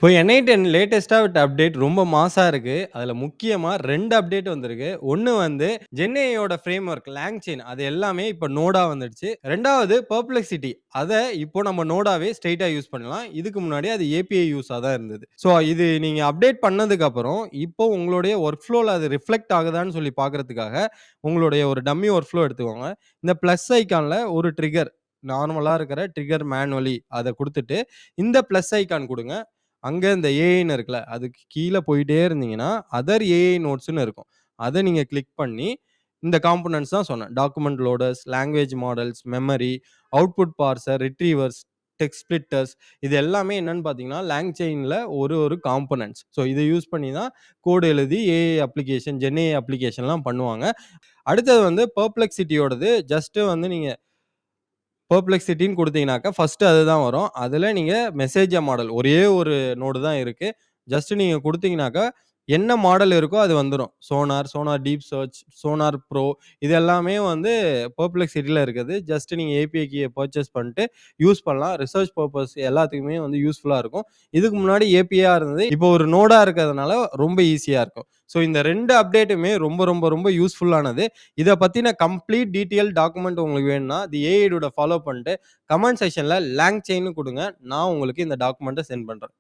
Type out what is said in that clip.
இப்போ N8 லேட்டஸ்ட்டா விட்ட update ரொம்ப மாஸா இருக்கு. அதுல முக்கியமா 2 அப்டேட் வந்திருக்கு. ஒண்ணு வந்து ஜென்ஏஐயோட ஃப்ரேம் ஒர்க், லாங்செயின் அது எல்லாமே இப்ப நோடா வந்துடுச்சு. 2வது பெர்ப்ளெக்ஸிட்டி. அத இப்போ நம்ம நோடாவே ஸ்ட்ரெய்ட்டா யூஸ் பண்ணலாம். இதுக்கு முன்னாடி அது ஏபிஐ யூஸா தான் இருந்தது. ஸோ இது நீங்க அப்டேட் பண்ணதுக்கு அப்புறம், இப்போ உங்களுடைய ஒர்க் ஃப்ளோல அது ரிஃப்ளெக்ட் ஆகுதான்னு சொல்லி பார்க்கறதுக்காக, உங்களுடைய ஒரு டம்மி ஒர்க் ஃப்ளோ எடுத்துக்கோங்க. இந்த பிளஸ் ஐகான்ல ஒரு ட்ரிக்கர் நார்மலா இருக்கிற ட்ரிக்கர் மேனுவலி அத குடுத்துட்டு, இந்த பிளஸ் ஐகான் குடுங்க. அங்க இந்த ஏஐன்னு இருக்குல்ல, அதுக்கு கீழ போயிட்டே இருந்தீங்கன்னா, அதர் ஏஐ நோட்ஸ்ன்னு இருக்கும். அத நீங்க கிளிக் பண்ணி, இந்த காம்போனன்ட்ஸ் தான் சொன்னேன். Document loaders, language models, memory, output parser, retrievers, text splitters இது எல்லாமே என்னன்னு பார்த்தீங்கன்னா, லாங்செயின்ல ஒரு காம்போனன்ட்ஸ். ஸோ இத யூஸ் பண்ணி தான் கோட் எழுதி ஏஐ அப்ளிகேஷன், ஜென்ஏஐ அப்ளிகேஷன்லாம் பண்ணுவாங்க. அடுத்தது வந்து பெர்ப்ளெக்ஸிட்டியோடது ஜஸ்ட் வந்து நீங்க பெர்ப்ளெக்ஸிட்டின்னு குடுத்தீங்கனாக்கா, ஃபர்ஸ்ட்டு அதுதான் வரும். அதுல நீங்க மெசேஜ மாடல் ஒரே ஒரு நோடு தான் இருக்கு. ஜஸ்ட் நீங்க குடுத்தீங்கனாக்கா, என்ன மாடல் இருக்கோ அது வந்துரும். Sonar deep search, Sonar pro இது எல்லாமே வந்து பெர்ப்ளெக்ஸிட்டில இருக்குது. ஜஸ்ட் நீங்க ஏபிஐ கீய பர்ச்சேஸ் பண்ணிட்டு யூஸ் பண்ணலாம். ரிசர்ச் பர்ப்பஸ் எல்லாத்துக்குமே வந்து யூஸ்ஃபுல்லா இருக்கும். இதுக்கு முன்னாடி ஏபிஐயா இருந்தது. இப்போ ஒரு நோடா இருக்கிறதுனால ரொம்ப ஈஸியா இருக்கும். ஸோ இந்த 2 அப்டேட்டுமே ரொம்ப யூஸ்ஃபுல்லானது. இத பத்தின கம்ப்ளீட் டீட்டெயில் டாக்குமெண்ட் உங்களுக்கு வேணும்னா, தி ஏஐ டூட ஃபாலோ பண்ணிட்டு கமெண்ட் செக்ஷன்ல லாங் செயின்னு குடுங்க. நான் உங்களுக்கு இந்த டாக்குமெண்ட்ட சென்ட் பண்றேன்.